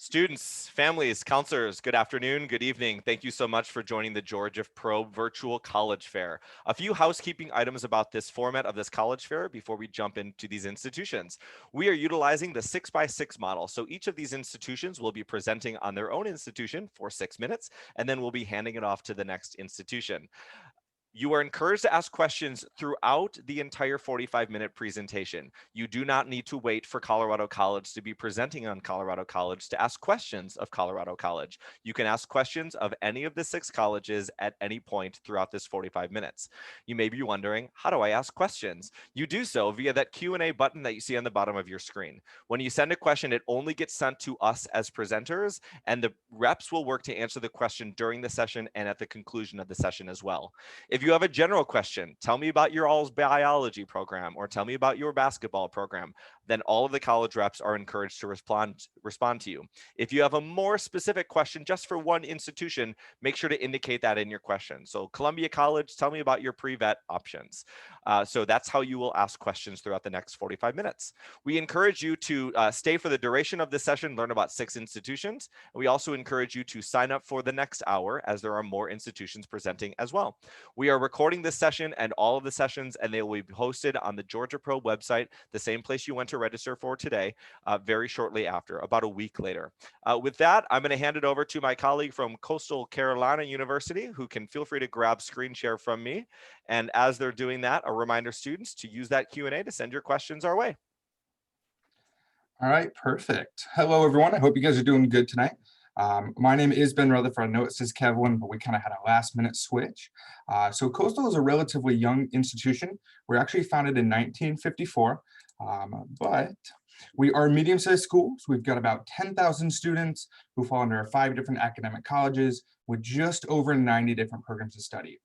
Students, families, counselors, good afternoon, good evening. Thank you so much for joining the Georgia Pro Virtual College Fair. A few housekeeping items about this format of this college fair before we jump into these institutions. We are utilizing the 6x6 model. So each of these institutions will be presenting on their own institution for 6 minutes, and then we'll be handing it off to the next institution. You are encouraged to ask questions throughout the entire 45-minute presentation. You do not need to wait for Colorado College to be presenting on Colorado College to ask questions of Colorado College. You can ask questions of any of the 6 colleges at any point throughout this 45 minutes. You may be wondering, how do I ask questions? You do so via that Q&A button that you see on the bottom of your screen. When you send a question, it only gets sent to us as presenters, and the reps will work to answer the question during the session and at the conclusion of the session as well. If you have a general question, tell me about your all's biology program or tell me about your basketball program, then all of the college reps are encouraged to respond to you. If you have a more specific question just for one institution, make sure to indicate that in your question. So Columbia College, tell me about your pre-vet options. So that's how you will ask questions throughout the next 45 minutes. We encourage you to stay for the duration of this session, learn about 6 institutions. We also encourage you to sign up for the next hour as there are more institutions presenting as well. We are recording this session and all of the sessions, and they will be posted on the Georgia Pro website, the same place you went to register for today, very shortly after, about a week later. With that, I'm going to hand it over to my colleague from Coastal Carolina University, who can feel free to grab screen share from me. And as they're doing that, a reminder, students, to use that Q&A to send your questions our way. All right, perfect. Hello, everyone. I hope you guys are doing good tonight. My name is Ben Rutherford. I know it says Kevin, but we kind of had a last minute switch. So Coastal is a relatively young institution. We're actually founded in 1954, but we are a medium-sized school. So we've got about 10,000 students who fall under 5 different academic colleges with just over 90 different programs to study.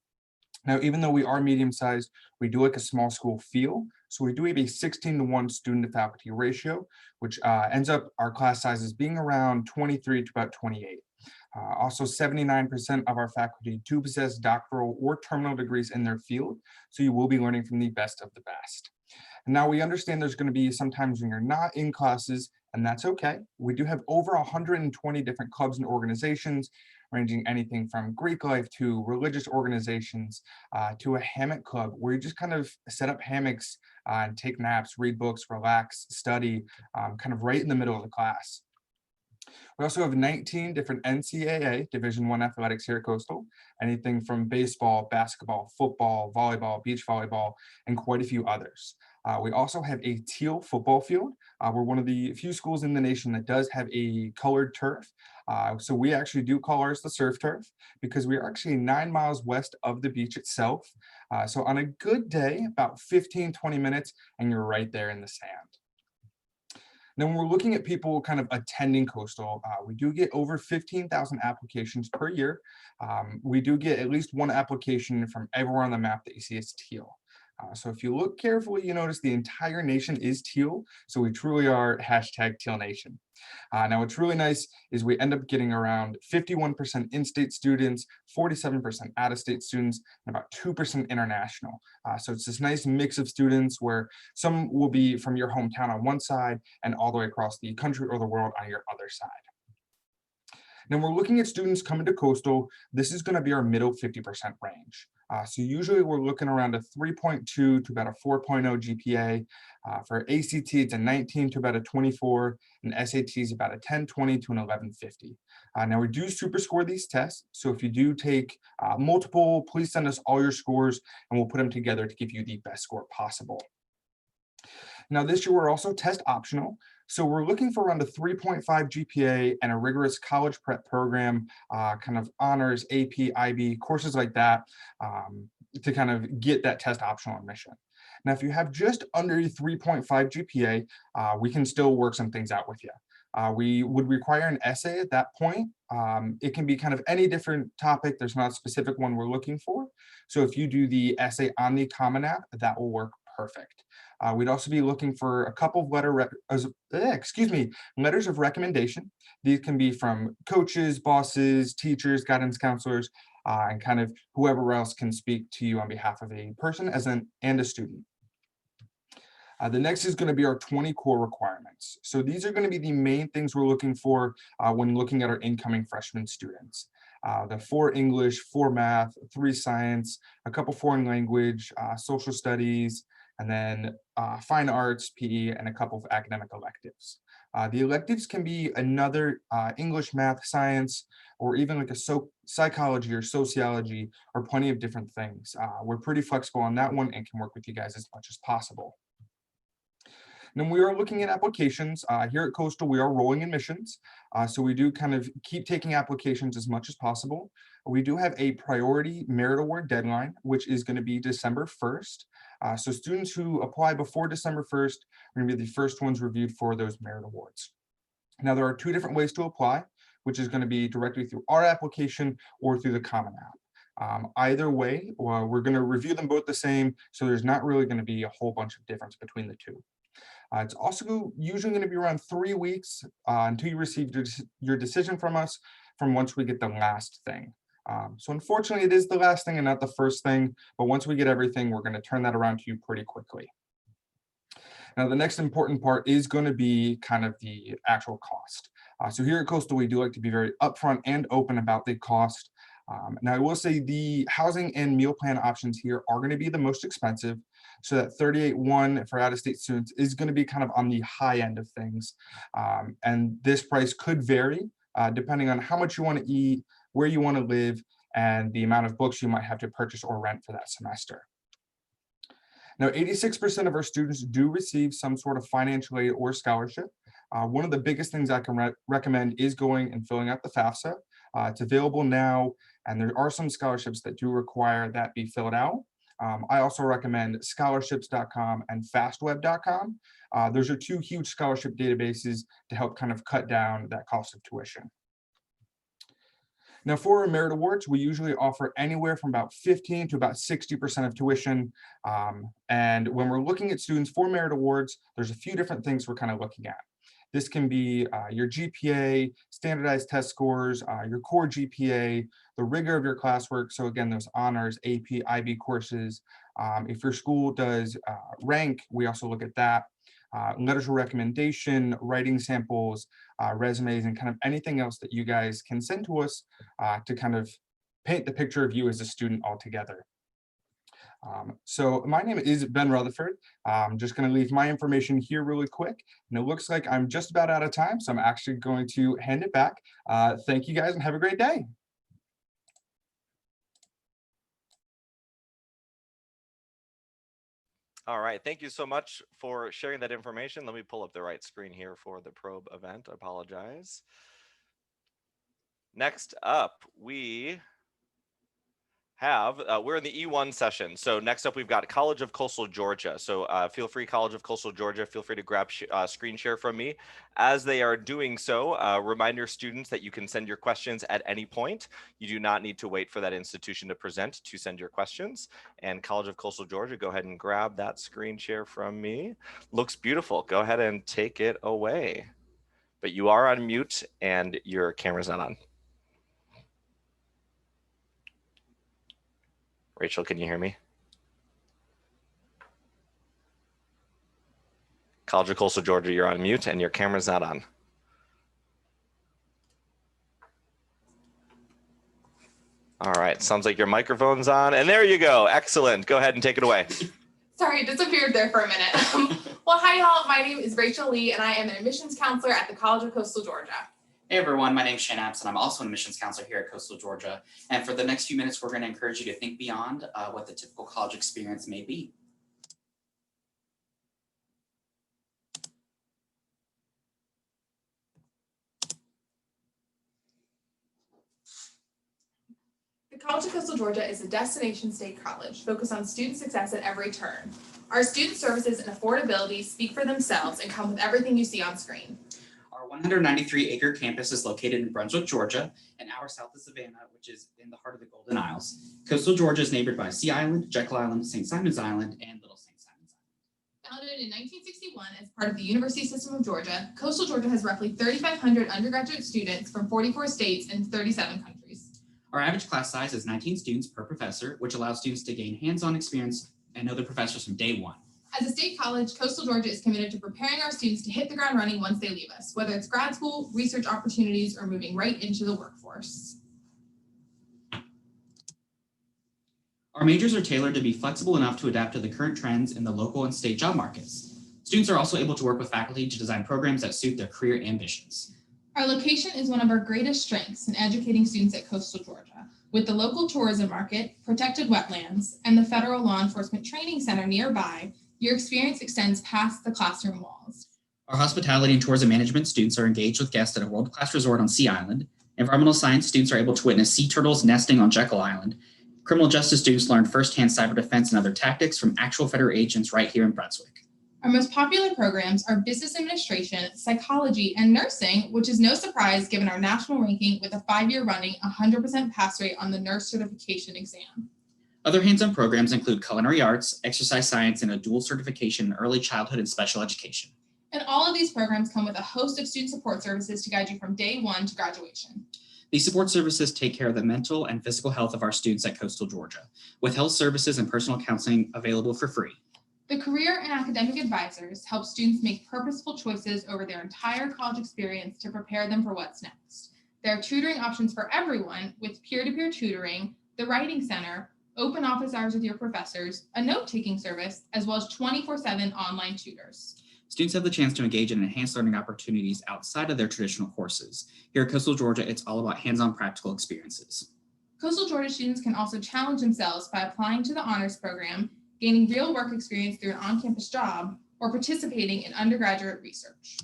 Now, even though we are medium-sized, we do like a small school feel. So we do have a 16-to-1 student to faculty ratio, which ends up our class sizes being around 23 to about 28. Also, 79% of our faculty do possess doctoral or terminal degrees in their field, so you will be learning from the best of the best. And now we understand there's going to be sometimes when you're not in classes, and that's okay. We do have over 120 different clubs and organizations, ranging anything from Greek life to religious organizations to a hammock club where you just kind of set up hammocks and take naps, read books, relax, study, kind of right in the middle of the class. We also have 19 different NCAA Division I athletics here at Coastal, anything from baseball, basketball, football, volleyball, beach volleyball, and quite a few others. We also have a teal football field. We're one of the few schools in the nation that does have a colored turf. So we actually do call ours the surf turf because we are actually 9 miles west of the beach itself. So on a good day, about 15, 20 minutes, and you're right there in the sand. Now, when we're looking at people kind of attending Coastal, we do get over 15,000 applications per year. We do get at least one application from everywhere on the map that you see as teal. So if you look carefully, you notice the entire nation is teal. So we truly are #Teal Nation. Now, what's really nice is we end up getting around 51% in-state students, 47% out-of-state students, and about 2% international. So it's this nice mix of students where some will be from your hometown on one side and all the way across the country or the world on your other side. Now, we're looking at students coming to Coastal. This is going to be our middle 50% range. So usually we're looking around a 3.2 to about a 4.0 GPA. For ACT, it's a 19 to about a 24, and SAT is about a 1020 to an 1150. Now, we do super score these tests. So if you do take multiple, please send us all your scores, and we'll put them together to give you the best score possible. Now, this year, we're also test optional. So we're looking for around a 3.5 GPA and a rigorous college prep program, kind of honors, AP, IB, courses like that, to kind of get that test optional admission. Now, if you have just under 3.5 GPA, we can still work some things out with you. We would require an essay at that point. It can be kind of any different topic. There's not a specific one we're looking for. So if you do the essay on the Common App, that will work perfect. We'd also be looking for a couple of letters of recommendation. These can be from coaches, bosses, teachers, guidance counselors, and kind of whoever else can speak to you on behalf of a person and a student. The next is going to be our 20 core requirements. So these are going to be the main things we're looking for when looking at our incoming freshman students. The 4 English, 4 math, 3 science, a couple foreign language, social studies, and then fine arts, PE, and a couple of academic electives. The electives can be another English, math, science, or even like a psychology or sociology, or plenty of different things. We're pretty flexible on that one and can work with you guys as much as possible. Then we are looking at applications. Here at Coastal, we are rolling admissions. So we do kind of keep taking applications as much as possible. We do have a priority merit award deadline, which is going to be December 1st. So students who apply before December 1st are going to be the first ones reviewed for those merit awards. Now, there are 2 different ways to apply, which is going to be directly through our application or through the Common App. Either way, we're going to review them both the same, so there's not really going to be a whole bunch of difference between the 2. It's also usually going to be around 3 weeks until you receive your decision from us from once we get the last thing. So unfortunately, it is the last thing and not the first thing, but once we get everything, we're going to turn that around to you pretty quickly. Now, the next important part is going to be kind of the actual cost. So here at Coastal, we do like to be very upfront and open about the cost. Now, I will say the housing and meal plan options here are going to be the most expensive. So that $38,100 for out-of-state students is going to be kind of on the high end of things. And this price could vary depending on how much you want to eat, where you want to live, and the amount of books you might have to purchase or rent for that semester. Now, 86% of our students do receive some sort of financial aid or scholarship. One of the biggest things I can recommend is going and filling out the FAFSA. It's available now, and there are some scholarships that do require that be filled out. I also recommend scholarships.com and fastweb.com. Those are 2 huge scholarship databases to help kind of cut down that cost of tuition. Now, for our merit awards, we usually offer anywhere from about 15 to about 60% of tuition. And when we're looking at students for merit awards, there's a few different things we're kind of looking at. This can be your GPA, standardized test scores, your core GPA, the rigor of your classwork. So again, those honors, AP, IB courses. If your school does rank, we also look at that. Letters of recommendation, writing samples, resumes, and kind of anything else that you guys can send to us to kind of paint the picture of you as a student altogether. So my name is Ben Rutherford. I'm just going to leave my information here really quick. And it looks like I'm just about out of time, so I'm actually going to hand it back. Thank you guys and have a great day. All right, thank you so much for sharing that information. Let me pull up the right screen here for the probe event. I apologize. Next up, we have, we're in the E1 session. So next up, we've got College of Coastal Georgia. So feel free, College of Coastal Georgia, feel free to grab screen share from me. As they are doing so, remind your students that you can send your questions at any point. You do not need to wait for that institution to present to send your questions. And College of Coastal Georgia, go ahead and grab that screen share from me. Looks beautiful. Go ahead and take it away. But you are on mute and your camera's not on. Rachel, can you hear me? College of Coastal Georgia, you're on mute and your camera's not on. All right, sounds like your microphone's on, and there you go. Excellent. Go ahead and take it away. Sorry, it disappeared there for a minute. Well, hi y'all. My name is Rachel Lee, and I am an admissions counselor at the College of Coastal Georgia. Hey everyone, my name is Shane Apps, and I'm also an admissions counselor here at Coastal Georgia. And for the next few minutes, we're going to encourage you to think beyond what the typical college experience may be. The College of Coastal Georgia is a destination state college focused on student success at every turn. Our student services and affordability speak for themselves and come with everything you see on screen. Our 193-acre campus is located in Brunswick, Georgia, an hour south of Savannah, which is in the heart of the Golden Isles. Coastal Georgia is neighbored by Sea Island, Jekyll Island, St. Simon's Island, and Little St. Simon's Island. Founded in 1961 as part of the University System of Georgia, Coastal Georgia has roughly 3,500 undergraduate students from 44 states and 37 countries. Our average class size is 19 students per professor, which allows students to gain hands-on experience and know the professors from day one. As a state college, Coastal Georgia is committed to preparing our students to hit the ground running once they leave us, whether it's grad school, research opportunities, or moving right into the workforce. Our majors are tailored to be flexible enough to adapt to the current trends in the local and state job markets. Students are also able to work with faculty to design programs that suit their career ambitions. Our location is one of our greatest strengths in educating students at Coastal Georgia. With the local tourism market, protected wetlands, and the Federal Law Enforcement Training Center nearby, your experience extends past the classroom walls. Our hospitality and tourism management students are engaged with guests at a world-class resort on Sea Island. Environmental science students are able to witness sea turtles nesting on Jekyll Island. Criminal justice students learn firsthand cyber defense and other tactics from actual federal agents right here in Brunswick. Our most popular programs are business administration, psychology, and nursing, which is no surprise given our national ranking with a 5-year running 100% pass rate on the nurse certification exam. Other hands-on programs include culinary arts, exercise science, and a dual certification in early childhood and special education. And all of these programs come with a host of student support services to guide you from day one to graduation. These support services take care of the mental and physical health of our students at Coastal Georgia, with health services and personal counseling available for free. The career and academic advisors help students make purposeful choices over their entire college experience to prepare them for what's next. There are tutoring options for everyone with peer-to-peer tutoring, the Writing Center, open office hours with your professors, a note-taking service, as well as 24/7 online tutors. Students have the chance to engage in enhanced learning opportunities outside of their traditional courses. Here at Coastal Georgia, it's all about hands-on practical experiences. Coastal Georgia students can also challenge themselves by applying to the honors program, gaining real work experience through an on-campus job, or participating in undergraduate research.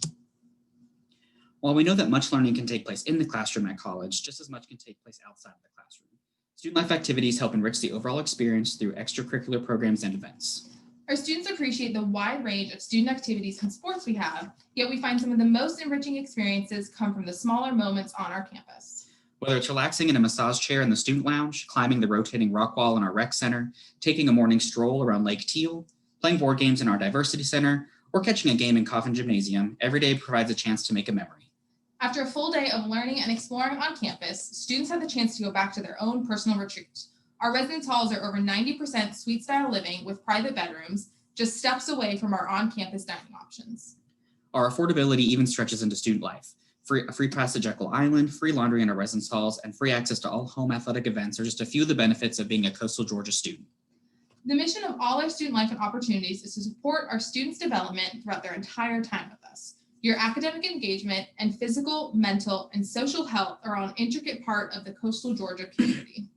While we know that much learning can take place in the classroom at college, just as much can take place outside of the classroom. Student life activities help enrich the overall experience through extracurricular programs and events. Our students appreciate the wide range of student activities and sports we have, yet we find some of the most enriching experiences come from the smaller moments on our campus. Whether it's relaxing in a massage chair in the student lounge, climbing the rotating rock wall in our rec center, taking a morning stroll around Lake Teal, playing board games in our diversity center, or catching a game in Coffin Gymnasium, every day provides a chance to make a memory. After a full day of learning and exploring on campus, students have the chance to go back to their own personal retreat. Our residence halls are over 90% suite-style living with private bedrooms, just steps away from our on-campus dining options. Our affordability even stretches into student life. Free pass to Jekyll Island, free laundry in our residence halls, and free access to all home athletic events are just a few of the benefits of being a Coastal Georgia student. The mission of all our student life and opportunities is to support our students' development throughout their entire time with us. Your academic engagement and physical, mental, and social health are all an intricate part of the Coastal Georgia community.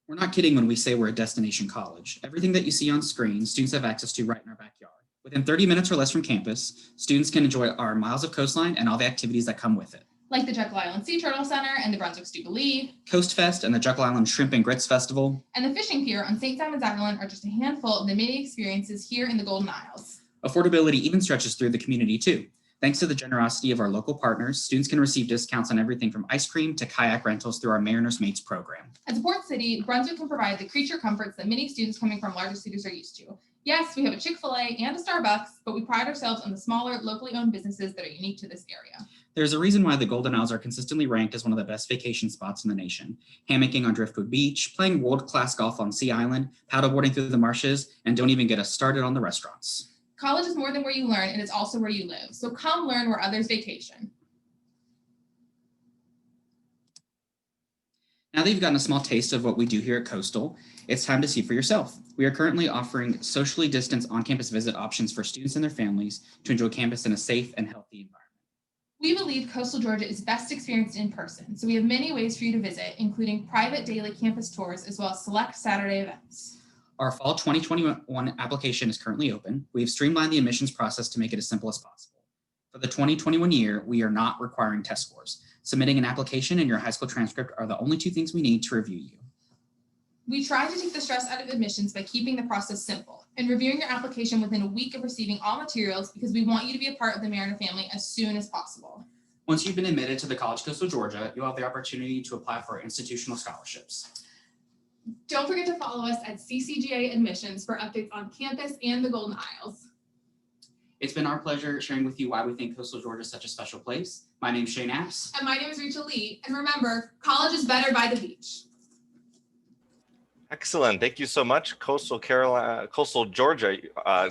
We're not kidding when we say we're a destination college. Everything that you see on screen, students have access to right in our backyard. Within 30 minutes or less from campus, students can enjoy our miles of coastline and all the activities that come with it. Like the Jekyll Island Sea Turtle Center and the Brunswick Jubilee, Coast Fest and the Jekyll Island Shrimp and Grits Festival, and the fishing pier on St. Simon's Island are just a handful of the many experiences here in the Golden Isles. Affordability even stretches through the community too. Thanks to the generosity of our local partners, students can receive discounts on everything from ice cream to kayak rentals through our Mariners Mates program. As a port city, Brunswick can provide the creature comforts that many students coming from larger cities are used to. Yes, we have a Chick-fil-A and a Starbucks, but we pride ourselves on the smaller, locally owned businesses that are unique to this area. There's a reason why the Golden Isles are consistently ranked as one of the best vacation spots in the nation. Hammocking on Driftwood Beach, playing world-class golf on Sea Island, paddleboarding through the marshes, and don't even get us started on the restaurants. College is more than where you learn, it is also where you live. So come learn where others vacation. Now that you've gotten a small taste of what we do here at Coastal, it's time to see for yourself. We are currently offering socially distanced on-campus visit options for students and their families to enjoy campus in a safe and healthy environment. We believe Coastal Georgia is best experienced in person, so we have many ways for you to visit, including private daily campus tours as well as select Saturday events. Our fall 2021 application is currently open. We have streamlined the admissions process to make it as simple as possible. For the 2021 year, we are not requiring test scores. Submitting an application and your high school transcript are the only two things we need to review you. We try to take the stress out of admissions by keeping the process simple and reviewing your application within a week of receiving all materials because we want you to be a part of the Mariner family as soon as possible. Once you've been admitted to the College of Coastal Georgia, you'll have the opportunity to apply for institutional scholarships. Don't forget to follow us at CCGA Admissions for updates on campus and the Golden Isles. It's been our pleasure sharing with you why we think Coastal Georgia is such a special place. My name is Shane Apps. And my name is Rachel Lee. And remember, college is better by the beach. Excellent. Thank you so much, Coastal Georgia,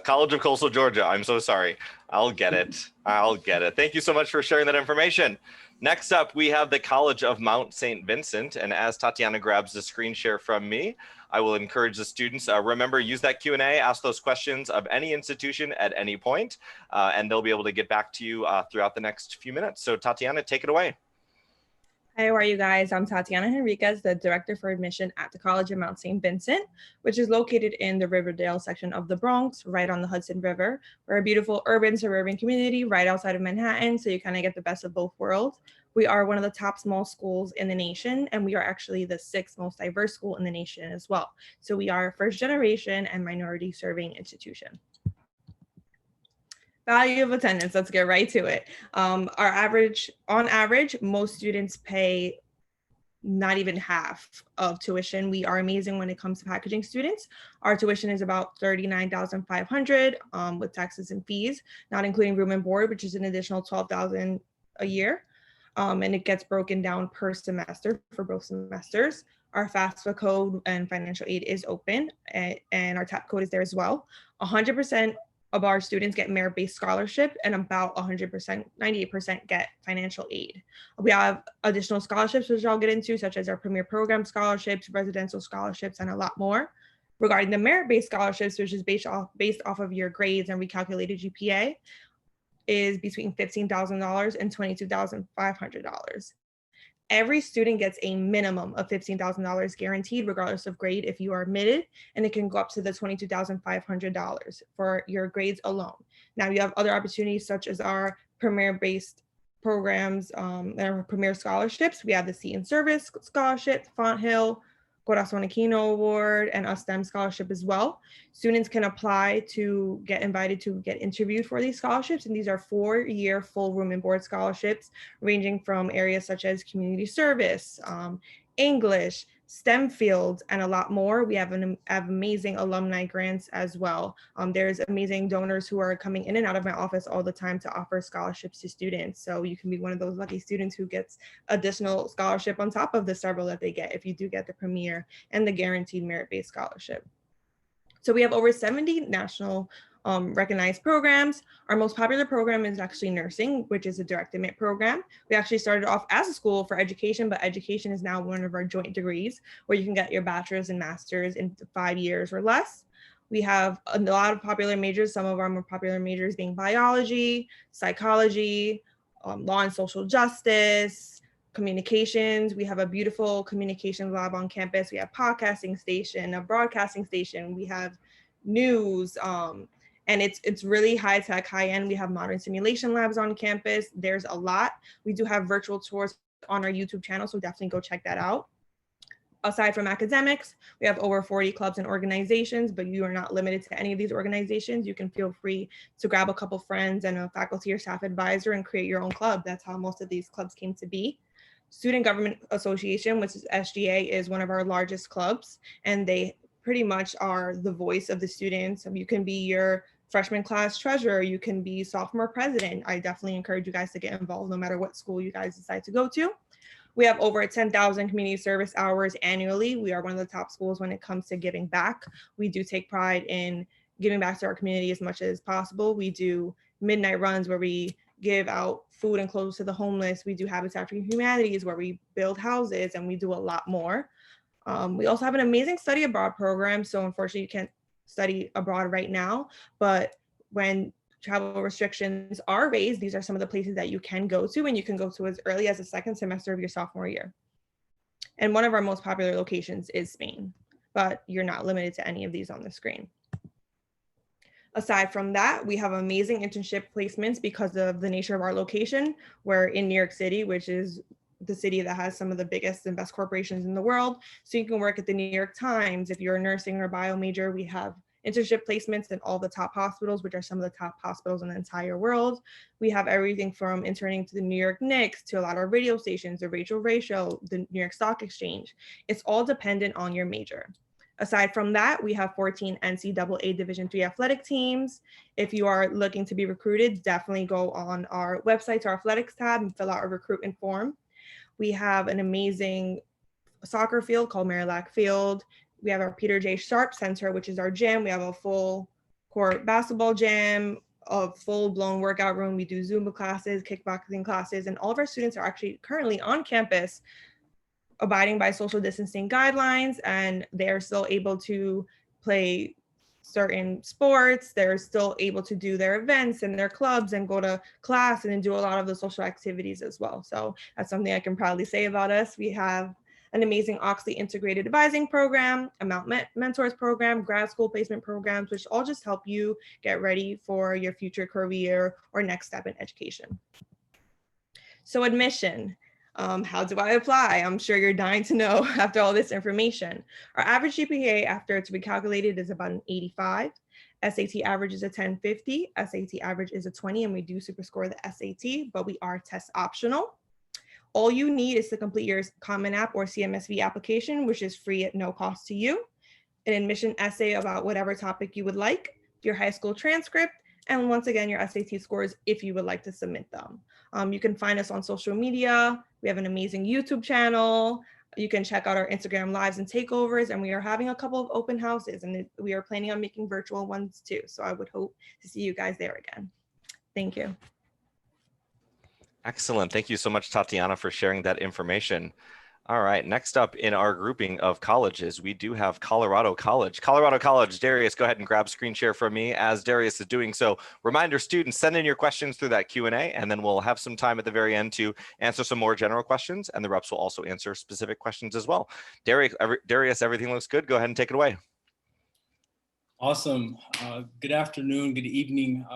College of Coastal Georgia. I'm so sorry. I'll get it. I'll get it. Thank you so much for sharing that information. Next up, we have the College of Mount St. Vincent. And as Tatiana grabs the screen share from me, I will encourage the students, remember, use that Q&A, ask those questions of any institution at any point, and they'll be able to get back to you throughout the next few minutes. So Tatiana, take it away. Hi, how are you guys? I'm Tatiana Henriquez, the Director for Admission at the College of Mount St. Vincent, which is located in the Riverdale section of the Bronx, right on the Hudson River. We're a beautiful urban suburban community right outside of Manhattan, so you kind of get the best of both worlds. We are one of the top small schools in the nation, and we are actually the 6th most diverse school in the nation as well. So we are a first generation and minority serving institution. Value of attendance, let's get right to it. On average, most students pay not even half of tuition. We are amazing when it comes to packaging students. Our tuition is about $39,500 with taxes and fees, not including room and board, which is an additional $12,000 a year. And it gets broken down per semester for both semesters. Our FAFSA code and financial aid is open, and our TAP code is there as well. 100% of our students get merit-based scholarship, and about 100%, 98% get financial aid. We have additional scholarships, which I'll get into, such as our Premier Program scholarships, residential scholarships, and a lot more. Regarding the merit-based scholarships, which is based off of your grades and recalculated GPA, is between $15,000 and $22,500. Every student gets a minimum of $15,000 guaranteed, regardless of grade, if you are admitted, and it can go up to the $22,500 for your grades alone. Now, you have other opportunities such as our premier-based programs and our premier scholarships. We have the Seton Service Scholarship, Fonthill, Corazon Aquino Award, and a STEM scholarship as well. Students can apply to get invited to get interviewed for these scholarships, and these are 4-year full room and board scholarships ranging from areas such as community service, English, STEM fields, and a lot more. We have amazing alumni grants as well. There's amazing donors who are coming in and out of my office all the time to offer scholarships to students. So you can be one of those lucky students who gets additional scholarship on top of the several that they get if you do get the premier and the guaranteed merit-based scholarship. So we have over 70 national recognized programs. Our most popular program is actually nursing, which is a direct admit program. We actually started off as a school for education, but education is now one of our joint degrees where you can get your bachelor's and master's in 5 years or less. We have a lot of popular majors, some of our more popular majors being biology, psychology, law and social justice, communications. We have a beautiful communications lab on campus. We have podcasting station, a broadcasting station. We have news, and it's really high tech, high end. We have modern simulation labs on campus. There's a lot. We do have virtual tours on our YouTube channel, so definitely go check that out. Aside from academics, we have over 40 clubs and organizations, but you are not limited to any of these organizations. You can feel free to grab a couple friends and a faculty or staff advisor and create your own club. That's how most of these clubs came to be. Student Government Association, which is SGA, is one of our largest clubs, and they pretty much are the voice of the students. You can be your freshman class treasurer, you can be sophomore president. I definitely encourage you guys to get involved no matter what school you guys decide to go to. We have over 10,000 community service hours annually. We are one of the top schools when it comes to giving back. We do take pride in giving back to our community as much as possible. We do midnight runs where we give out food and clothes to the homeless. We do Habitat for Humanities where we build houses, and we do a lot more. We also have an amazing study abroad program. So unfortunately you can't study abroad right now, but when travel restrictions are raised, these are some of the places that you can go to, and you can go to as early as the second semester of your sophomore year. And one of our most popular locations is Spain, but you're not limited to any of these on the screen. Aside from that, we have amazing internship placements because of the nature of our location. We're in New York City, which is the city that has some of the biggest and best corporations in the world. So you can work at the New York Times. If you're a nursing or bio major, we have internship placements in all the top hospitals, which are some of the top hospitals in the entire world. We have everything from interning to the New York Knicks to a lot of radio stations, the Rachel Ray Show, the New York Stock Exchange. It's all dependent on your major. Aside from that, we have 14 NCAA Division III athletic teams. If you are looking to be recruited, definitely go on our website to our athletics tab and fill out a recruitment form. We have an amazing soccer field called Marillac Field. We have our Peter J. Sharp Center, which is our gym. We have a full court basketball gym, a full-blown workout room. We do Zumba classes, kickboxing classes, and all of our students are actually currently on campus abiding by social distancing guidelines, and they're still able to play certain sports. They're still able to do their events and their clubs and go to class and do a lot of the social activities as well. So that's something I can proudly say about us. We have an amazing Oxley integrated advising program, a Mount Mentors program, grad school placement programs, which all just help you get ready for your future career or next step in education. So admission. How do I apply? I'm sure you're dying to know after all this information. Our average GPA after it's recalculated is about an 85. SAT average is a 1050. SAT average is a 20, and we do super score the SAT, but we are test optional. All you need is to complete your Common App or CMSV application, which is free at no cost to you, an admission essay about whatever topic you would like, your high school transcript, and once again, your SAT scores if you would like to submit them. You can find us on social media. We have an amazing YouTube channel. You can check out our Instagram lives and takeovers, and we are having a couple of open houses, and we are planning on making virtual ones too. So I would hope to see you guys there again. Thank you. Excellent. Thank you so much, Tatiana, for sharing that information. All right, next up in our grouping of colleges, we do have Colorado College. Colorado College, Darius, go ahead and grab screen share from me. As Darius is doing so, reminder students, send in your questions through that Q&A, and then we'll have some time at the very end to answer some more general questions, and the reps will also answer specific questions as well. Darius, everything looks good. Go ahead and take it away. Awesome. Good afternoon, good evening.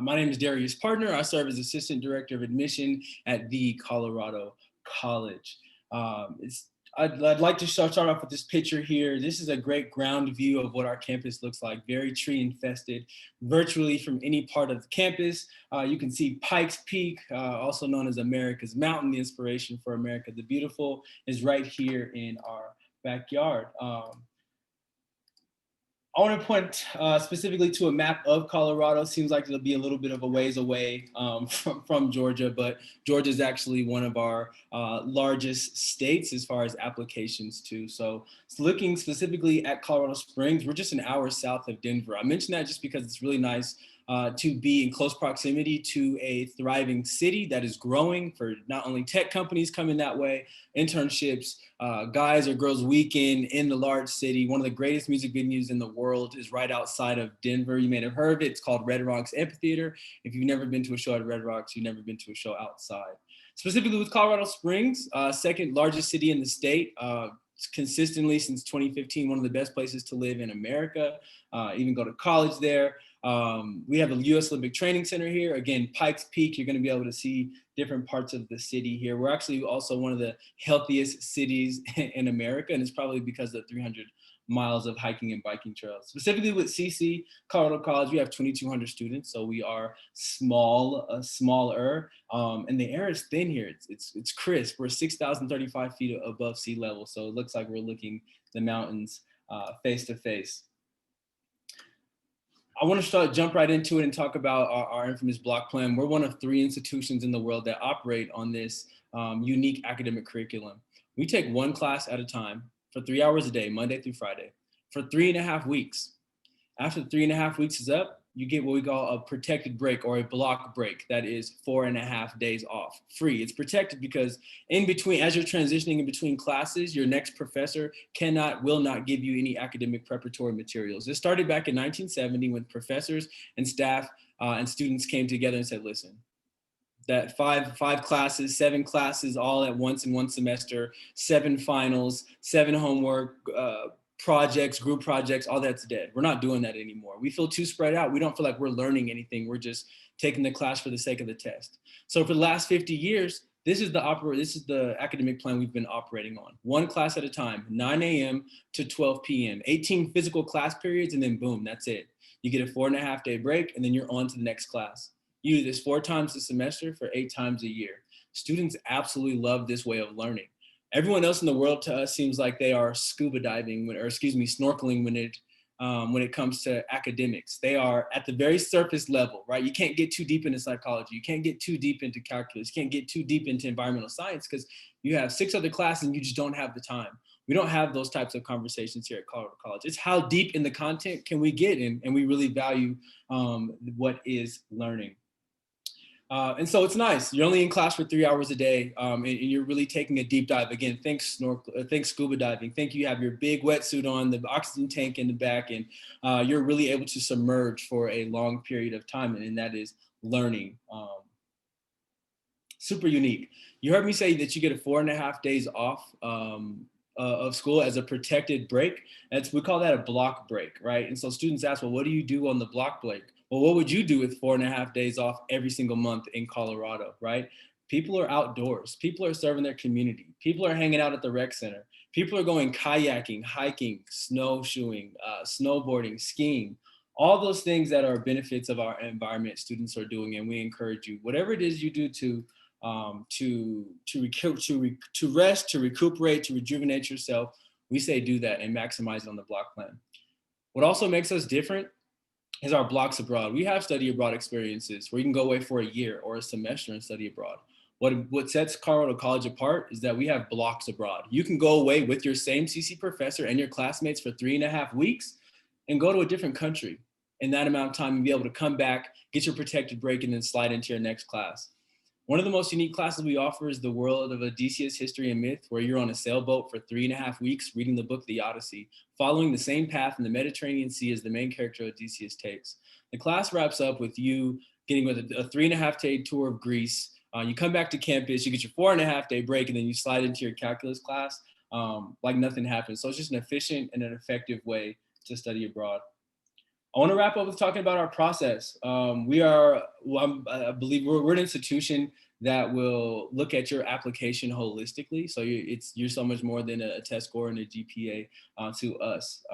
My name is Darius Partner. I serve as Assistant Director of Admission at the Colorado College. I'd like to start off with this picture here. This is a great ground view of what our campus looks like, very tree infested, virtually from any part of the campus. You can see Pikes Peak, also known as America's Mountain, the inspiration for America the Beautiful, is right here in our backyard. I want to point specifically to a map of Colorado. Seems like it'll be a little bit of a ways away from Georgia, but Georgia is actually one of our largest states as far as applications too. So looking specifically at Colorado Springs, we're just an hour south of Denver. I mention that just because it's really nice to be in close proximity to a thriving city that is growing for not only tech companies coming that way, internships, guys or girls weekend in the large city. One of the greatest music venues in the world is right outside of Denver. You may have heard of it. It's called Red Rocks Amphitheater. If you've never been to a show at Red Rocks, you've never been to a show outside. Specifically with Colorado Springs, second largest city in the state, consistently since 2015, one of the best places to live in America, even go to college there. We have a U.S. Olympic Training Center here. Again, Pikes Peak, you're going to be able to see different parts of the city here. We're actually also one of the healthiest cities in America, and it's probably because of the 300 miles of hiking and biking trails. Specifically with CC, Colorado College, we have 2,200 students, so we are smaller, and the air is thin here. It's crisp. We're 6,035 feet above sea level, so it looks like we're looking the mountains face to face. I want to jump right into it and talk about our infamous block plan. We're one of 3 institutions in the world that operate on this unique academic curriculum. We take one class at a time for 3 hours a day, Monday through Friday, for 3.5 weeks. After 3.5 weeks is up, you get what we call a protected break or a block break. That is 4.5 days off, free. It's protected because in between, as you're transitioning in between classes, your next professor will not give you any academic preparatory materials. This started back in 1970 when professors and staff and students came together and said, listen, that five classes, 7 classes all at once in one semester, 7 finals, 7 homework, projects, group projects, all that's dead. We're not doing that anymore. We feel too spread out. We don't feel like we're learning anything. We're just taking the class for the sake of the test. So for the last 50 years, this is the academic plan we've been operating on. One class at a time, 9 a.m. to 12 p.m., 18 physical class periods, and then boom, that's it. You get a 4.5 day break, and then you're on to the next class. You do this 4 times a semester for 8 times a year. Students absolutely love this way of learning. Everyone else in the world to us seems like they are scuba diving, snorkeling when it comes to academics. They are at the very surface level, right? You can't get too deep into psychology. You can't get too deep into calculus. You can't get too deep into environmental science because you have 6 other classes and you just don't have the time. We don't have those types of conversations here at Colorado College. It's how deep in the content can we get in, and we really value what is learning. And so it's nice. You're only in class for 3 hours a day, and you're really taking a deep dive. Again, thanks scuba diving. Thank you have your big wetsuit on, the oxygen tank in the back, and you're really able to submerge for a long period of time, and that is learning. Super unique. You heard me say that you get 4.5 days off of school as a protected break. We call that a block break, right? And so students ask, well, what do you do on the block break? Well, what would you do with 4.5 days off every single month in Colorado, right? People are outdoors. People are serving their community. People are hanging out at the rec center. People are going kayaking, hiking, snowshoeing, snowboarding, skiing. All those things that are benefits of our environment, students are doing, and we encourage you. Whatever it is you do to rest, to recuperate, to rejuvenate yourself, we say do that and maximize it on the block plan. What also makes us different is our blocks abroad. We have study abroad experiences where you can go away for a year or a semester and study abroad. What sets Colorado College apart is that we have blocks abroad. You can go away with your same CC professor and your classmates for 3.5 weeks and go to a different country in that amount of time and be able to come back, get your protected break, and then slide into your next class. One of the most unique classes we offer is the world of Odysseus history and myth, where you're on a sailboat for 3.5 weeks reading the book, The Odyssey, following the same path in the Mediterranean Sea as the main character Odysseus takes. The class wraps up with you getting with a 3.5-day tour of Greece. You come back to campus, you get your 4.5-day break, and then you slide into your calculus class like nothing happened. So it's just an efficient and an effective way to study abroad. I want to wrap up with talking about our process. I believe we're an institution that will look at your application holistically. So you're so much more than a test score and a GPA to us.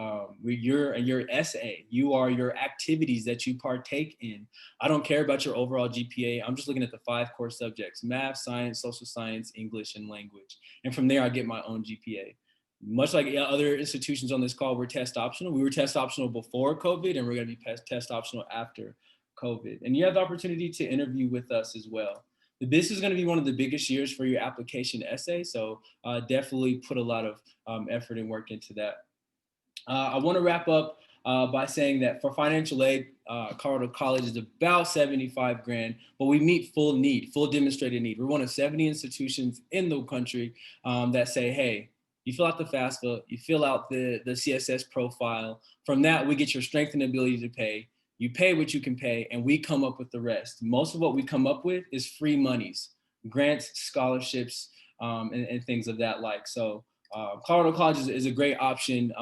You're your essay. You are your activities that you partake in. I don't care about your overall GPA. I'm just looking at the 5 core subjects: math, science, social science, English, and language. And from there, I get my own GPA. Much like other institutions on this call, we're test optional. We were test optional before COVID, and we're going to be test optional after COVID. And you have the opportunity to interview with us as well. This is going to be one of the biggest years for your application essay, so definitely put a lot of effort and work into that. I want to wrap up by saying that for financial aid, Colorado College is about $75,000, but we meet full need, full demonstrated need. We're one of 70 institutions in the country that say, hey, you fill out the FAFSA, you fill out the CSS profile. From that, we get your strength and ability to pay. You pay what you can pay, and we come up with the rest. Most of what we come up with is free monies, grants, scholarships, and things of that like. So Colorado College is a great option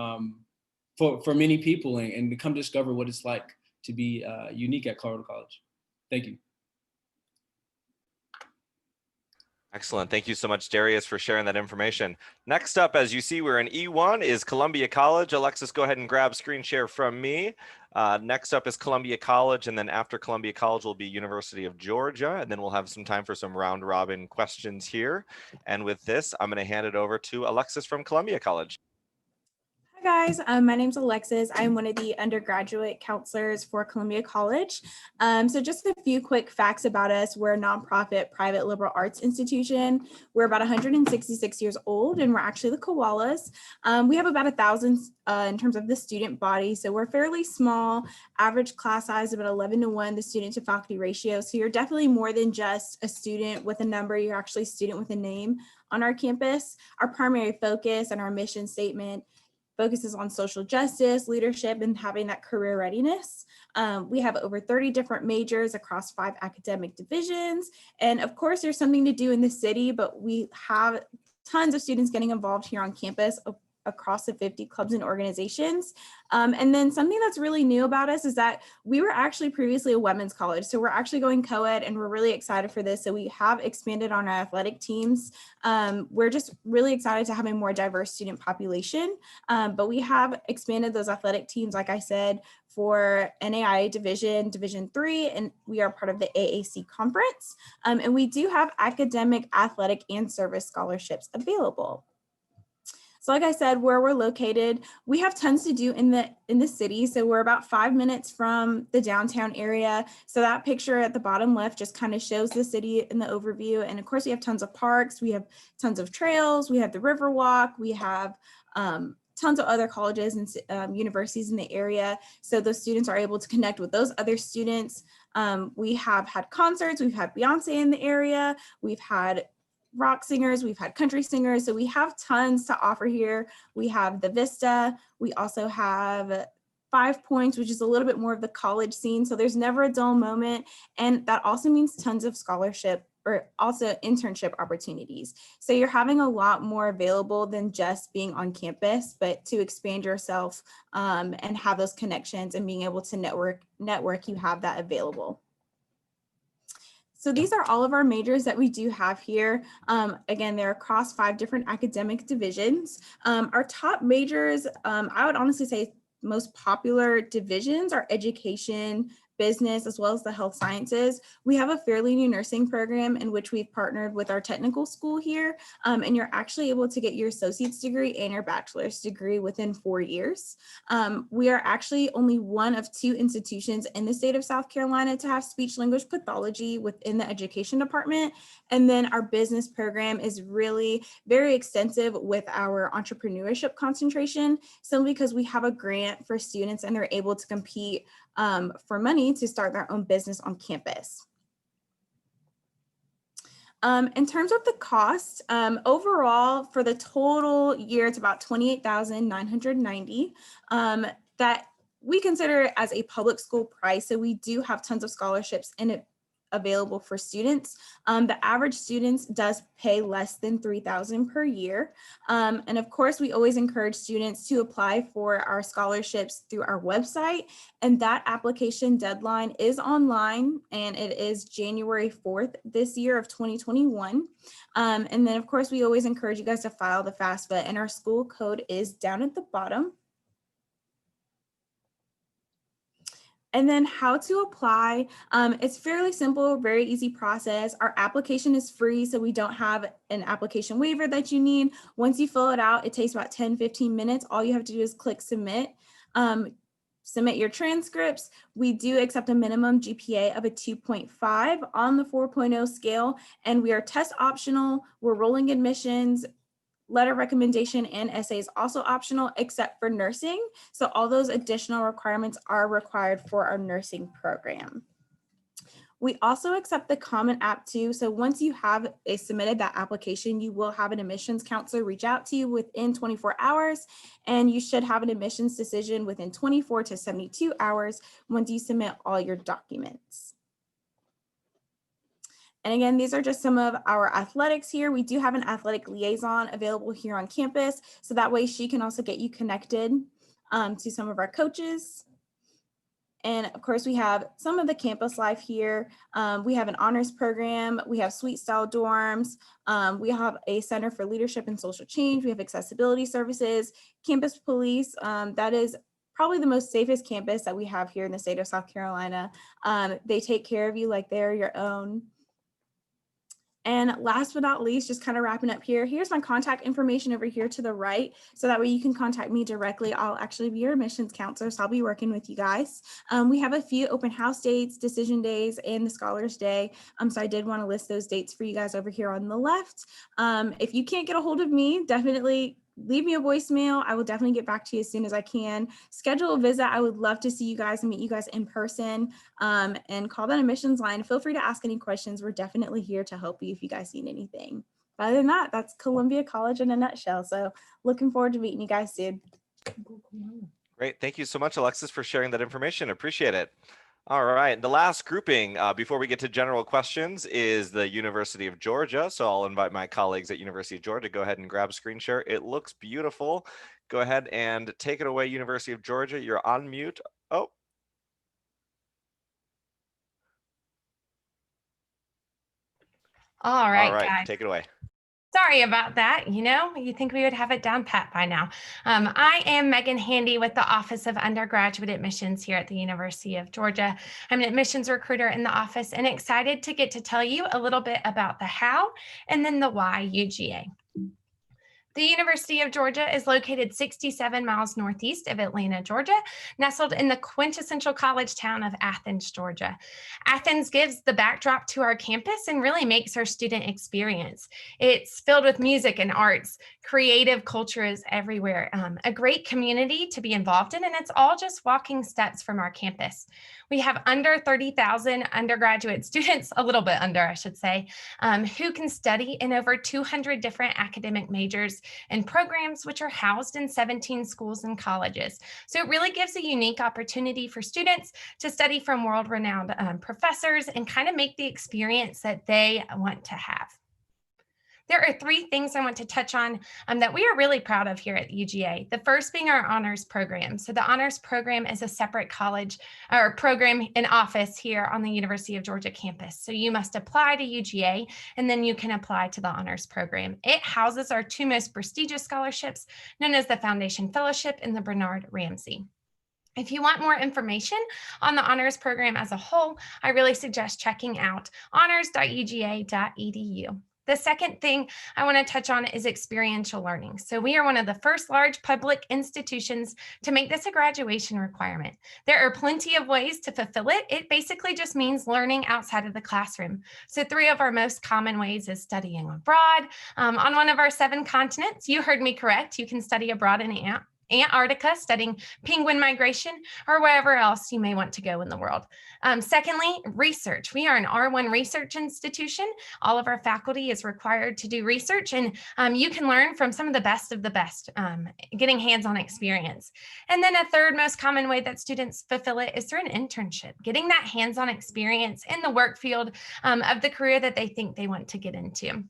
for many people, and to come discover what it's like to be unique at Colorado College. Thank you. Excellent. Thank you so much, Darius, for sharing that information. Next up, as you see, we're in E1 is Columbia College. Alexis, go ahead and grab screen share from me. Next up is Columbia College, and then after Columbia College will be University of Georgia, and then we'll have some time for some round robin questions here. And with this, I'm going to hand it over to Alexis from Columbia College. Hi guys, my name's Alexis. I'm one of the undergraduate counselors for Columbia College. So just a few quick facts about us. We're a nonprofit private liberal arts institution. We're about 166 years old, and we're actually the koalas. We have about 1,000 in terms of the student body. So we're fairly small, average class size about 11:1, the student to faculty ratio. So you're definitely more than just a student with a number, you're actually a student with a name on our campus. Our primary focus and our mission statement focuses on social justice, leadership, and having that career readiness. We have over 30 different majors across 5 academic divisions. And of course, there's something to do in the city, but we have tons of students getting involved here on campus across the 50 clubs and organizations. And then something that's really new about us is that we were actually previously a women's college. So we're actually going co-ed, and we're really excited for this. So we have expanded on our athletic teams. We're just really excited to have a more diverse student population. But we have expanded those athletic teams, like I said, for NAIA Division 3, and we are part of the AAC conference. And we do have academic, athletic, and service scholarships available. So like I said, where we're located, we have tons to do in the city. So we're about 5 minutes from the downtown area. So that picture at the bottom left just kind of shows the city in the overview. And of course, we have tons of parks. We have tons of trails. We have the Riverwalk. We have tons of other colleges and universities in the area. So those students are able to connect with those other students. We have had concerts. We've had Beyonce in the area. We've had rock singers, we've had country singers. So we have tons to offer here. We have the Vista. We also have 5 Points, which is a little bit more of the college scene. So there's never a dull moment. And that also means tons of scholarship or also internship opportunities. So you're having a lot more available than just being on campus, but to expand yourself and have those connections and being able to network, you have that available. So these are all of our majors that we do have here. Again, they're across 5 different academic divisions. Our top majors, I would honestly say most popular divisions are education, business, as well as the health sciences. We have a fairly new nursing program in which we've partnered with our technical school here, and you're actually able to get your associate's degree and your bachelor's degree within 4 years. We are actually only one of 2 institutions in the state of South Carolina to have speech language pathology within the education department. And then our business program is really very extensive with our entrepreneurship concentration, simply because we have a grant for students and they're able to compete for money to start their own business on campus. In terms of the cost, overall for the total year, it's about $28,990 that we consider as a public school price. So we do have tons of scholarships in it available for students. The average students does pay less than $3,000 per year. And of course, we always encourage students to apply for our scholarships through our website. And that application deadline is online and it is January 4th this year of 2021. And then of course, we always encourage you guys to file the FAFSA, and our school code is down at the bottom. And then how to apply, it's fairly simple, very easy process. Our application is free, so we don't have an application waiver that you need. Once you fill it out, it takes about 10-15 minutes. All you have to do is click submit. Submit your transcripts. We do accept a minimum GPA of a 2.5 on the 4.0 scale, and we are test optional. We're rolling admissions. Letter recommendation and essays also optional except for nursing. So all those additional requirements are required for our nursing program. We also accept the Common App too. So once you have submitted that application, you will have an admissions counselor reach out to you within 24 hours, and you should have an admissions decision within 24 to 72 hours once you submit all your documents. And again, these are just some of our athletics here. We do have an athletic liaison available here on campus, so that way she can also get you connected to some of our coaches. And of course, we have some of the campus life here. We have an honors program. We have suite style dorms. We have a center for leadership and social change. We have accessibility services, campus police. That is probably the most safest campus that we have here in the state of South Carolina. They take care of you like they're your own. And last but not least, just kind of wrapping up here, here's my contact information over here to the right. So that way you can contact me directly. I'll actually be your admissions counselor, so I'll be working with you guys. We have a few open house dates, decision days, and the Scholars Day. So I did want to list those dates for you guys over here on the left. If you can't get a hold of me, definitely leave me a voicemail. I will definitely get back to you as soon as I can. Schedule a visit. I would love to see you guys and meet you guys in person, and call that admissions line. Feel free to ask any questions. We're definitely here to help you if you guys need anything. But other than that, that's Columbia College in a nutshell. So looking forward to meeting you guys soon. Great. Thank you so much, Alexis, for sharing that information. Appreciate it. All right. The last grouping before we get to general questions is the University of Georgia. So I'll invite my colleagues at University of Georgia. Go ahead and grab a screen share. It looks beautiful. Go ahead and take it away, University of Georgia. You're on mute. Oh. All right, guys. Take it away. Sorry about that. You know, you think we would have it down pat by now. I am Megan Handy with the Office of Undergraduate Admissions here at the University of Georgia. I'm an admissions recruiter in the office and excited to get to tell you a little bit about the how and then the why UGA. The University of Georgia is located 67 miles northeast of Atlanta, Georgia, nestled in the quintessential college town of Athens, Georgia. Athens gives the backdrop to our campus and really makes our student experience. It's filled with music and arts. Creative culture is everywhere. A great community to be involved in, and it's all just walking steps from our campus. We have under 30,000 undergraduate students, a little bit under, I should say, who can study in over 200 different academic majors and programs, which are housed in 17 schools and colleges. So it really gives a unique opportunity for students to study from world-renowned professors and kind of make the experience that they want to have. There are three things I want to touch on that we are really proud of here at UGA. The first being our honors program. So the honors program is a separate college or program in office here on the University of Georgia campus. So you must apply to UGA and then you can apply to the honors program. It houses our two most prestigious scholarships known as the Foundation Fellowship and the Bernard Ramsey. If you want more information on the honors program as a whole, I really suggest checking out honors.uga.edu. The second thing I want to touch on is experiential learning. So we are one of the first large public institutions to make this a graduation requirement. There are plenty of ways to fulfill it. It basically just means learning outside of the classroom. So three of our most common ways is studying abroad. On one of our 7 continents, you heard me correct, you can study abroad in Antarctica, studying penguin migration, or wherever else you may want to go in the world. Secondly, research. We are an R1 research institution. All of our faculty is required to do research, and you can learn from some of the best, getting hands-on experience. And then a third most common way that students fulfill it is through an internship, getting that hands-on experience in the work field of the career that they think they want to get into.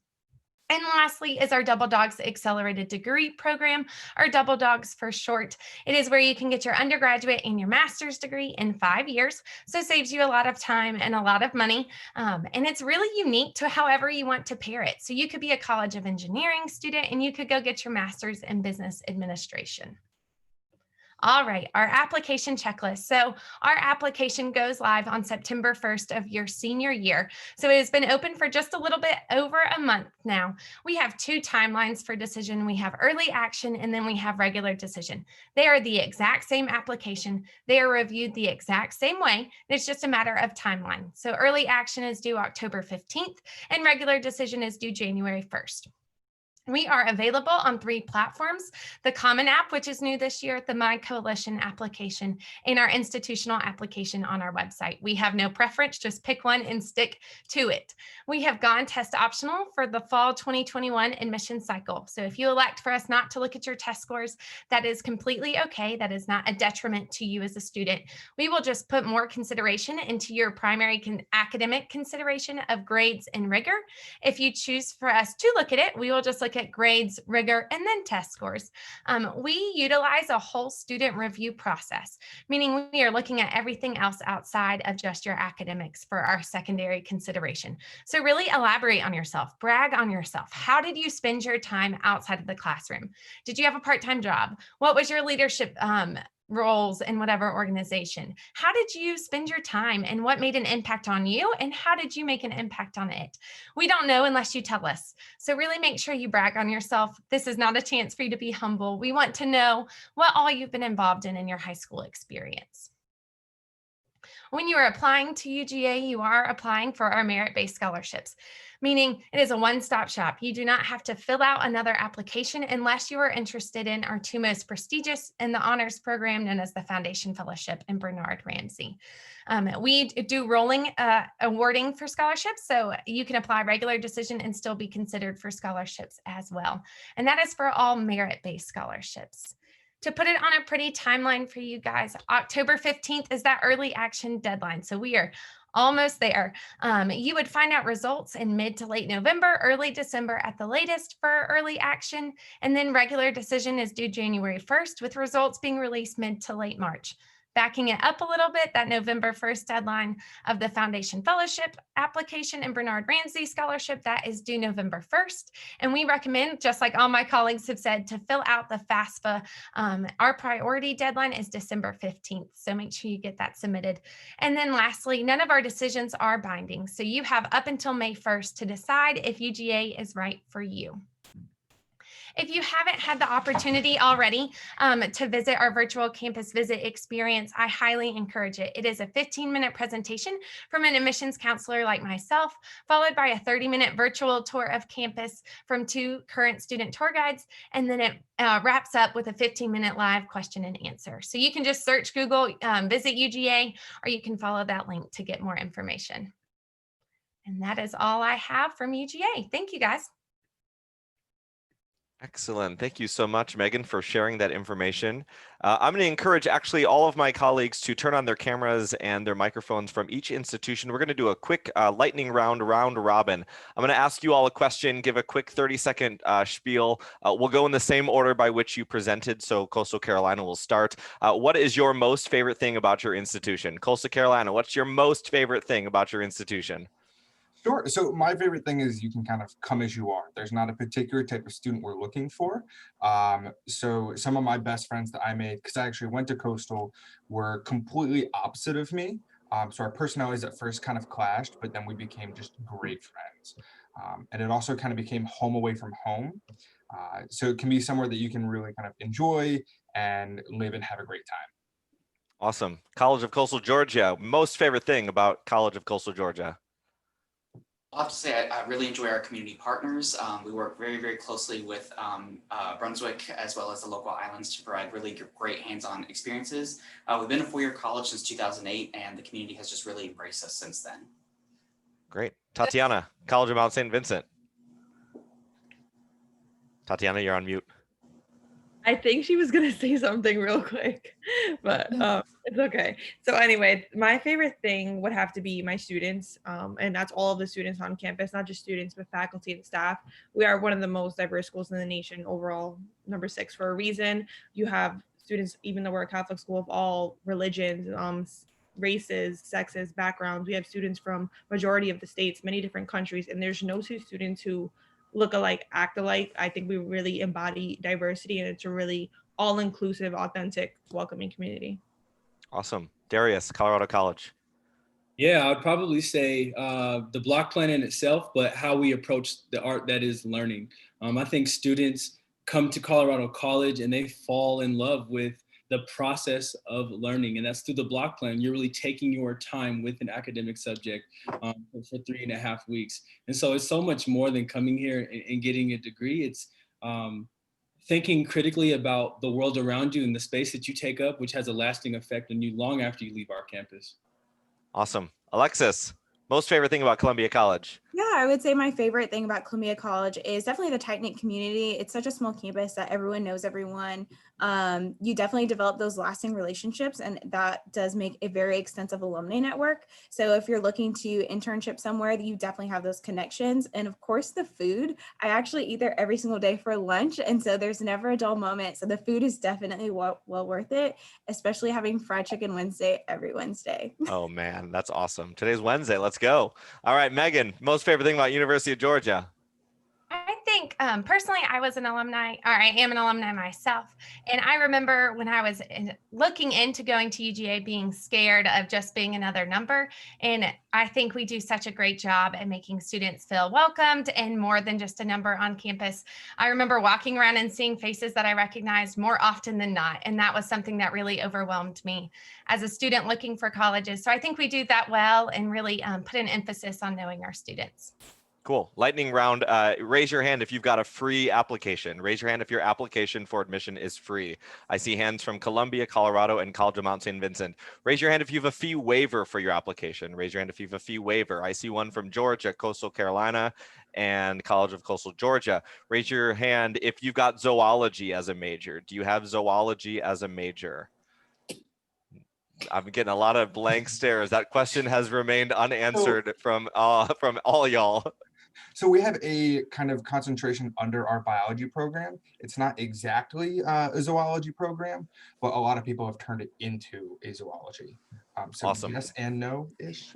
And lastly is our Double Dogs Accelerated Degree Program, or Double Dogs for short. It is where you can get your undergraduate and your master's degree in 5 years. So it saves you a lot of time and a lot of money. And it's really unique to however you want to pair it. So you could be a College of Engineering student and you could go get your master's in business administration. All right, our application checklist. So our application goes live on September 1st of your senior year. So it has been open for just a little bit over a month now. We have 2 timelines for decision. We have early action and then we have regular decision. They are the exact same application. They are reviewed the exact same way. It's just a matter of timeline. So early action is due October 15th and regular decision is due January 1st. We are available on 3 platforms: the Common App, which is new this year, the My Coalition application, and our institutional application on our website. We have no preference, just pick one and stick to it. We have gone test optional for the fall 2021 admission cycle. So if you elect for us not to look at your test scores, that is completely okay. That is not a detriment to you as a student. We will just put more consideration into your primary academic consideration of grades and rigor. If you choose for us to look at it, we will just look at grades, rigor, and then test scores. We utilize a whole student review process, meaning we are looking at everything else outside of just your academics for our secondary consideration. So really elaborate on yourself, brag on yourself. How did you spend your time outside of the classroom? Did you have a part-time job? What was your leadership roles in whatever organization? How did you spend your time and what made an impact on you and how did you make an impact on it? We don't know unless you tell us. So really make sure you brag on yourself. This is not a chance for you to be humble. We want to know what all you've been involved in your high school experience. When you are applying to UGA, you are applying for our merit-based scholarships, meaning it is a one-stop shop. You do not have to fill out another application unless you are interested in our 2 most prestigious in the honors program known as the Foundation Fellowship and Bernard Ramsey. We do rolling awarding for scholarships, so you can apply regular decision and still be considered for scholarships as well. And that is for all merit-based scholarships. To put it on a pretty timeline for you guys, October 15th is that early action deadline. So we are almost there. You would find out results in mid to late November, early December at the latest for early action. And then regular decision is due January 1st with results being released mid to late March. Backing it up a little bit, that November 1st deadline of the Foundation Fellowship application and Bernard Ramsey Scholarship, that is due November 1st. And we recommend, just like all my colleagues have said, to fill out the FAFSA. Our priority deadline is December 15th, so make sure you get that submitted. And then lastly, none of our decisions are binding. So you have up until May 1st to decide if UGA is right for you. If you haven't had the opportunity already to visit our virtual campus visit experience, I highly encourage it. It is a 15-minute presentation from an admissions counselor like myself, followed by a 30-minute virtual tour of campus from 2 current student tour guides, and then it wraps up with a 15-minute live question and answer. So you can just search Google, visit UGA, or you can follow that link to get more information. And that is all I have from UGA. Thank you, guys. Excellent. Thank you so much, Megan, for sharing that information. I'm going to encourage actually all of my colleagues to turn on their cameras and their microphones from each institution. We're going to do a quick lightning round robin. I'm going to ask you all a question, give a quick 30-second spiel. We'll go in the same order by which you presented. So Coastal Carolina will start. What is your most favorite thing about your institution? Coastal Carolina, what's your most favorite thing about your institution? Sure. So my favorite thing is you can kind of come as you are. There's not a particular type of student we're looking for. So some of my best friends that I made, because I actually went to Coastal, were completely opposite of me. So our personalities at first kind of clashed, but then we became just great friends. And it also kind of became home away from home. So it can be somewhere that you can really kind of enjoy and live and have a great time. Awesome. College of Coastal Georgia, most favorite thing about College of Coastal Georgia? I'll have to say I really enjoy our community partners. We work very, very closely with Brunswick as well as the local islands to provide really great hands-on experiences. We've been a 4-year college since 2008, and the community has just really embraced us since then. Great. Tatiana, College of Mount St. Vincent. Tatiana, you're on mute. I think she was gonna say something real quick, but it's okay. So anyway, my favorite thing would have to be my students, and that's all of the students on campus, not just students, but faculty and staff. We are one of the most diverse schools in the nation, overall number 6 for a reason. You have students, even though we're a Catholic school, of all religions, races, sexes, backgrounds. We have students from majority of the states, many different countries, and there's no 2 students who look alike, act alike. I think we really embody diversity, and it's a really all-inclusive, authentic, welcoming community. Awesome. Darius, Colorado College. Yeah, I would probably say the block plan in itself, but how we approach the art that is learning. I think students come to Colorado College and they fall in love with the process of learning, and that's through the block plan. You're really taking your time with an academic subject for 3.5 weeks. And so it's so much more than coming here and getting a degree. It's thinking critically about the world around you and the space that you take up, which has a lasting effect on you long after you leave our campus. Awesome. Alexis, most favorite thing about Columbia College? Yeah, I would say my favorite thing about Columbia College is definitely the tight-knit community. It's such a small campus that everyone knows everyone. You definitely develop those lasting relationships, and that does make a very extensive alumni network. So if you're looking to internship somewhere, you definitely have those connections. And of course, the food. I actually eat there every single day for lunch, and so there's never a dull moment. So the food is definitely well worth it, especially having fried chicken Wednesday every Wednesday. Oh man, that's awesome. Today's Wednesday. Let's go. All right, Megan, most favorite thing about University of Georgia? I think personally, I was an alumni, or I am an alumni myself. And I remember when I was looking into going to UGA, being scared of just being another number. And I think we do such a great job at making students feel welcomed and more than just a number on campus. I remember walking around and seeing faces that I recognized more often than not. And that was something that really overwhelmed me as a student looking for colleges. So I think we do that well and really put an emphasis on knowing our students. Cool. Lightning round. Raise your hand if you've got a free application. Raise your hand if your application for admission is free. I see hands from Columbia, Colorado, and College of Mount St. Vincent. Raise your hand if you have a fee waiver for your application. Raise your hand if you have a fee waiver. I see one from Georgia, Coastal Carolina, and College of Coastal Georgia. Raise your hand if you've got zoology as a major. Do you have zoology as a major? I'm getting a lot of blank stares. That question has remained unanswered from all y'all. So we have a kind of concentration under our biology program. It's not exactly a zoology program, but a lot of people have turned it into a zoology. So Awesome. Yes and no-ish.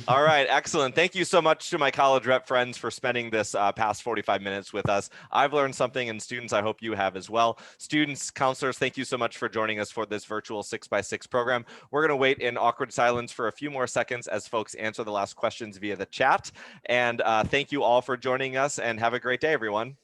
All right, excellent. Thank you so much to my college rep friends for spending this past 45 minutes with us. I've learned something, and students, I hope you have as well. Students, counselors, thank you so much for joining us for this virtual 6x6 program. We're going to wait in awkward silence for a few more seconds as folks answer the last questions via the chat. And thank you all for joining us, and have a great day, everyone.